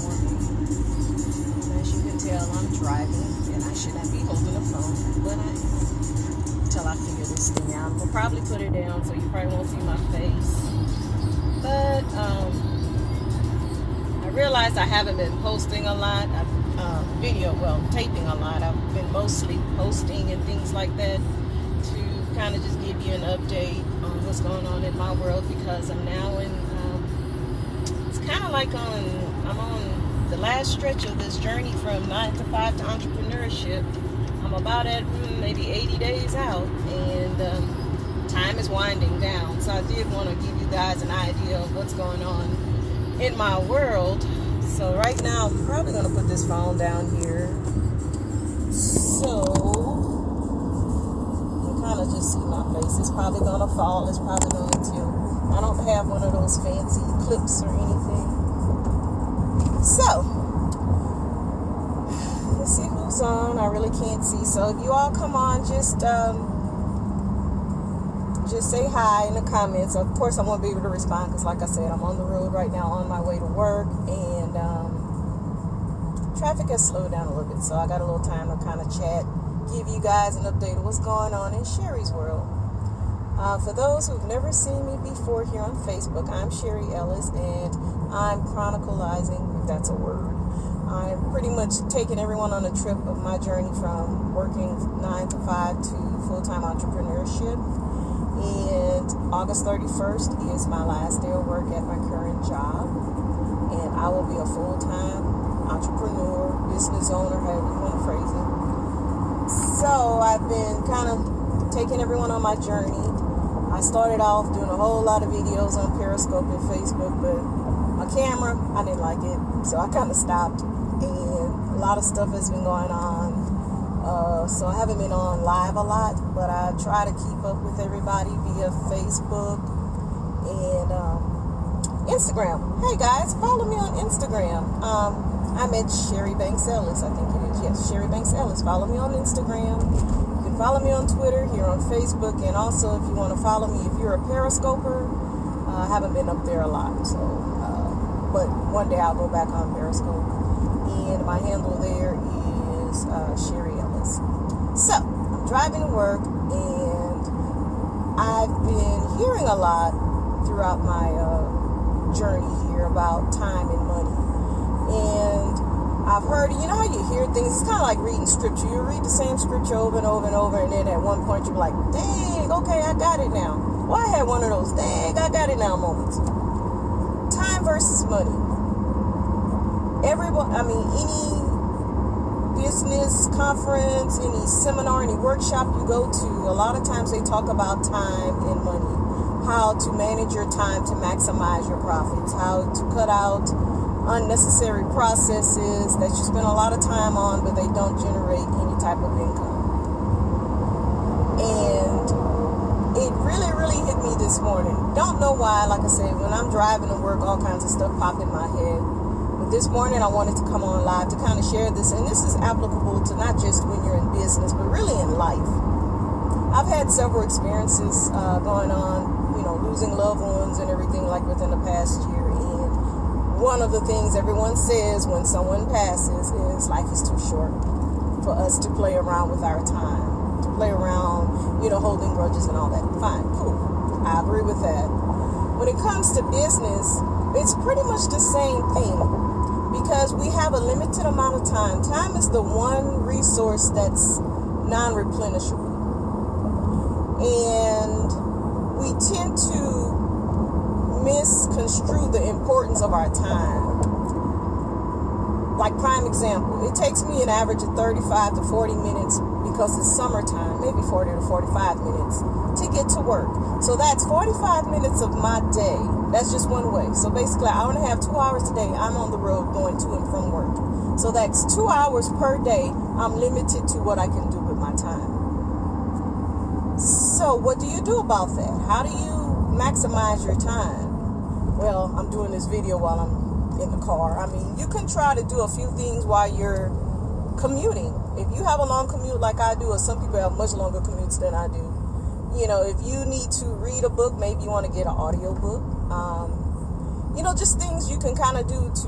morning. And as you can tell, I'm driving, and I shouldn't be holding a phone, but I am until I figure this thing out. We'll probably put it down so you probably won't see my face. But I realized I haven't been posting a lot. Taping a lot. I've been mostly posting and things like that to kind of just give you an update on what's going on in my world, because I'm now in, it's kind of like I'm on the last stretch of this journey from 9 to 5 to entrepreneurship. I'm about at maybe 80 days out, and time is winding down. So I did want to give you guys an idea of what's going on in my world. So right now, I'm probably going to put this phone down here. So you kind of just see my face. It's probably going to fall. It's probably going to tilt. I don't have one of those fancy clips or anything. So let's see who's on. I really can't see. So if you all come on, just say hi in the comments. Of course, I won't be able to respond because, like I said, I'm on the road right now on my way to work, and traffic has slowed down a little bit, so I got a little time to kind of chat, give you guys an update of what's going on in Sherry's world. For those who've never seen me before here on Facebook, I'm Sherry Ellis, and I'm chronicalizing, if that's a word. I'm pretty much taking everyone on a trip of my journey from working 9 to 5 to full-time entrepreneurship. And August 31st is my last day of work at my current job, and I will be a full-time entrepreneur, business owner, however you want to phrase it. So I've been kind of taking everyone on my journey. I started off doing a whole lot of videos on Periscope and Facebook, but my camera, I didn't like it, so I kind of stopped, and a lot of stuff has been going on. So I haven't been on live a lot, but I try to keep up with everybody via Facebook and Instagram. Hey guys, follow me on Instagram. I'm at Sherry Banks Ellis, I think it is. Yes, Sherry Banks Ellis. Follow me on Instagram. You can follow me on Twitter, here on Facebook, and also if you want to follow me, if you're a Periscoper, I haven't been up there a lot, so but one day I'll go back on Periscope, and my handle there is Sherry Ellis. So I'm driving to work, and I've been hearing a lot throughout my journey here about time and money. And I've heard, you know how you hear things, it's kind of like reading scripture. You read the same scripture over and over and over, and then at one point you're like, dang, okay, I got it now. Well, I had one of those, dang, I got it now moments. Time versus money. Any business conference, any seminar, any workshop you go to, a lot of times they talk about time and money. How to manage your time to maximize your profits. How to cut out unnecessary processes that you spend a lot of time on, but they don't generate any type of income. And it really, really hit me this morning. Don't know why. Like I said, when I'm driving to work, all kinds of stuff pop in my head. But this morning I wanted to come on live to kind of share this, and this is applicable to not just when you're in business, but really in life. I've had several experiences going on, losing loved ones and everything like within the past year. One of the things everyone says when someone passes is life is too short for us to play around with our time, to play around, holding grudges and all that. Fine, cool. I agree with that. When it comes to business, it's pretty much the same thing, because we have a limited amount of time. Time is the one resource that's non-replenishable. And we tend to misconstrue the importance of our time. Like, prime example, it takes me an average of 35 to 40 minutes, because it's summertime, maybe 40 to 45 minutes to get to work. So that's 45 minutes of my day. That's just one way. So basically, I only have 2 hours today. I'm on the road going to and from work. So that's 2 hours per day. I'm limited to what I can do with my time. So what do you do about that? How do you maximize your time? Well, I'm doing this video while I'm in the car. You can try to do a few things while you're commuting. If you have a long commute like I do, or some people have much longer commutes than I do, if you need to read a book, maybe you want to get an audio book. Just things you can kind of do to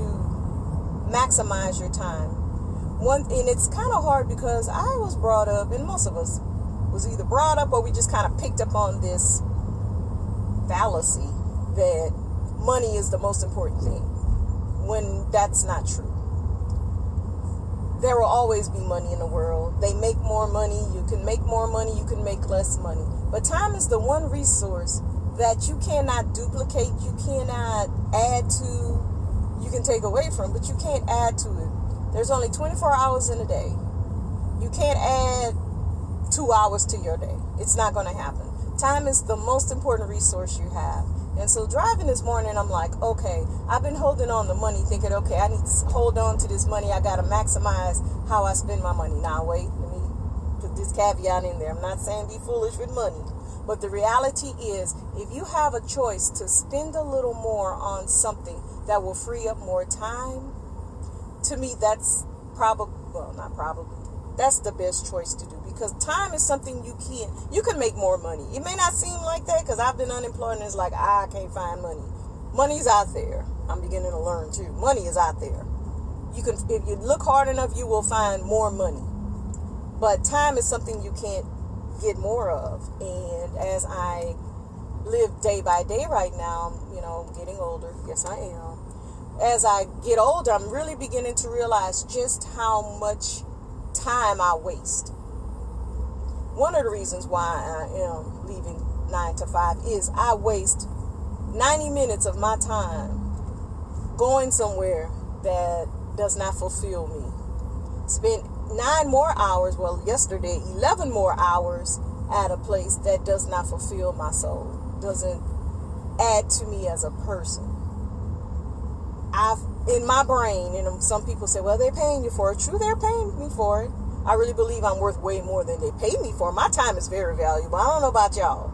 maximize your time. And it's kind of hard because I was brought up, and most of us was either brought up or we just kind of picked up on this fallacy that money is the most important thing, when that's not true. There will always be money in the world. They make more money. You can make more money. You can make less money. But time is the one resource that you cannot duplicate. You cannot add to. You can take away from, but you can't add to it. There's only 24 hours in a day. You can't add 2 hours to your day. It's not going to happen. Time is the most important resource you have. And so driving this morning, I'm like, okay, I've been holding on to money thinking, okay, I need to hold on to this money. I got to maximize how I spend my money. Now, wait, let me put this caveat in there. I'm not saying be foolish with money. But the reality is, if you have a choice to spend a little more on something that will free up more time, to me, that's that's the best choice to do, because time is something you can make more money. It may not seem like that, because I've been unemployed and it's like, I can't find money. Money's out there. I'm beginning to learn too. Money is out there. If you look hard enough, you will find more money. But time is something you can't get more of. And as I live day by day right now, I'm getting older. Yes, I am. As I get older, I'm really beginning to realize just how much time I waste. One of the reasons why I am leaving 9 to 5 is I waste 90 minutes of my time going somewhere that does not fulfill me. Spent 9 more hours, yesterday 11 more hours at a place that does not fulfill my soul, doesn't add to me as a person. In my brain, and some people say, well, they're paying you for it. True, they're paying me for it. I really believe I'm worth way more than they pay me for. My time is very valuable. I don't know about y'all,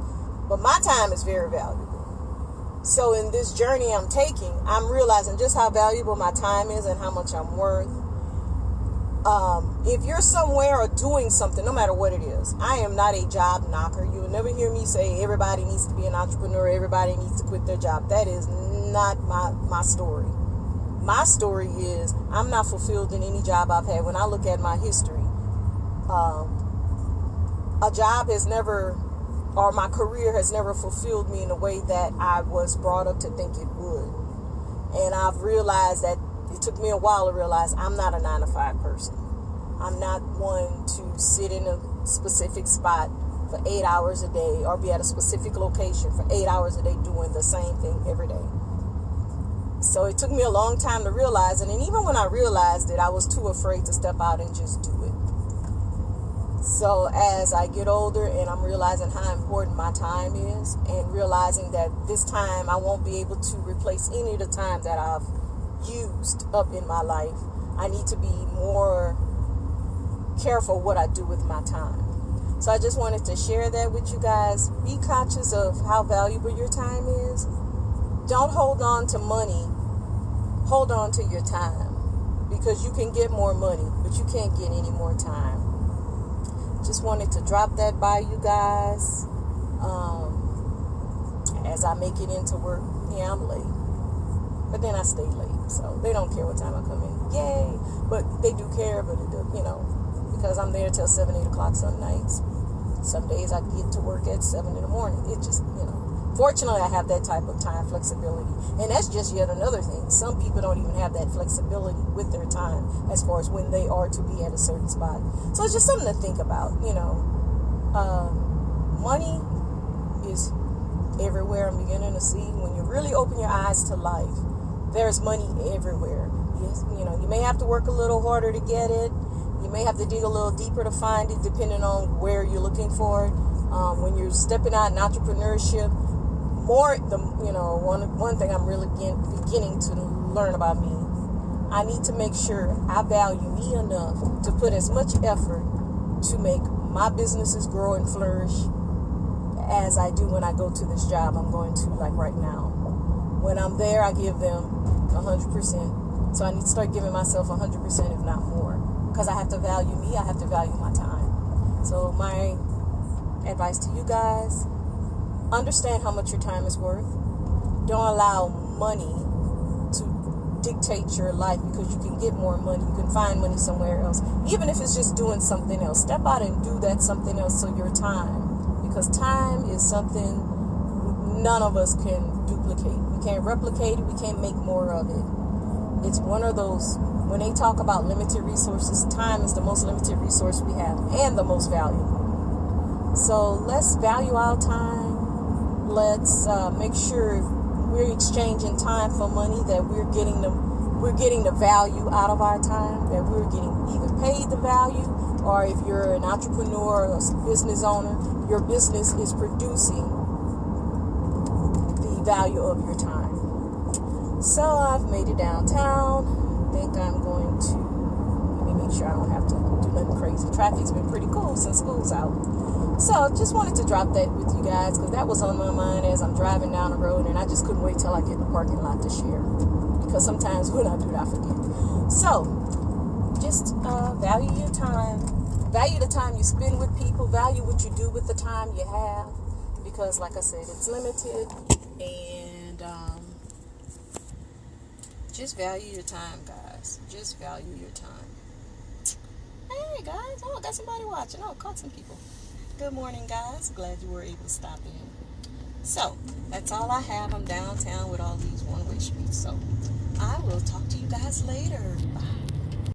but my time is very valuable. So in this journey I'm taking, I'm realizing just how valuable my time is and how much I'm worth. If you're somewhere or doing something, no matter what it is, I am not a job knocker. You will never hear me say everybody needs to be an entrepreneur, everybody needs to quit their job. That is not my story. My story is I'm not fulfilled in any job I've had. When I look at my history, a job has never, or my career has never fulfilled me in a way that I was brought up to think it would. And I've realized that it took me a while to realize I'm not a 9 to 5 person. I'm not one to sit in a specific spot for 8 hours a day or be at a specific location for 8 hours a day doing the same thing every day. So it took me a long time to realize it. And even when I realized it, I was too afraid to step out and just do it. So as I get older and I'm realizing how important my time is, and realizing that this time I won't be able to replace any of the time that I've used up in my life, I need to be more careful what I do with my time. So I just wanted to share that with you guys. Be conscious of how valuable your time is. Don't hold on to money. Hold on to your time, because you can get more money, but you can't get any more time. Just wanted to drop that by you guys. As I make it into work, yeah, I'm late, but then I stay late, so they don't care what time I come in. Yay! But they do care, but because I'm there till 7, 8 o'clock some nights. Some days I get to work at 7 in the morning. It just, fortunately, I have that type of time flexibility. And that's just yet another thing. Some people don't even have that flexibility with their time as far as when they are to be at a certain spot. So it's just something to think about, Money is everywhere. I'm beginning to see, when you really open your eyes to life, there's money everywhere. Yes, you may have to work a little harder to get it. You may have to dig a little deeper to find it, depending on where you're looking for it. When you're stepping out in entrepreneurship, one thing I'm really beginning to learn about me, I need to make sure I value me enough to put as much effort to make my businesses grow and flourish as I do when I go to this job I'm going to, like right now. When I'm there, I give them 100%. So I need to start giving myself 100%, if not more, because I have to value me. I have to value my time. So my advice to you guys: understand how much your time is worth. Don't allow money to dictate your life because you can get more money, you can find money somewhere else. Even if it's just doing something else, step out and do that something else. So your time, because time is something none of us can duplicate. We can't replicate it. We can't make more of it. It's one of those, when they talk about limited resources, time is the most limited resource we have and the most valuable. So let's value our time. Let's make sure we're exchanging time for money, that we're getting the value out of our time, that we're getting either paid the value, or if you're an entrepreneur or a business owner, your business is producing the value of your time. So I've made it downtown. I think I'm going to, let me make sure I don't have to do nothing crazy. Traffic's been pretty cool since school's out. So just wanted to drop that with you guys, because that was on my mind as I'm driving down the road, and I just couldn't wait till I get in the parking lot to share, because sometimes when I do that, I forget. So just value your time. Value the time you spend with people. Value what you do with the time you have, because like I said, it's limited. And just value your time, guys. Just value your time. Hey guys, oh, I got somebody watching. Oh, caught some people. Good morning, guys. Glad you were able to stop in. So that's all I have. I'm downtown with all these one-way streets. So I will talk to you guys later. Bye.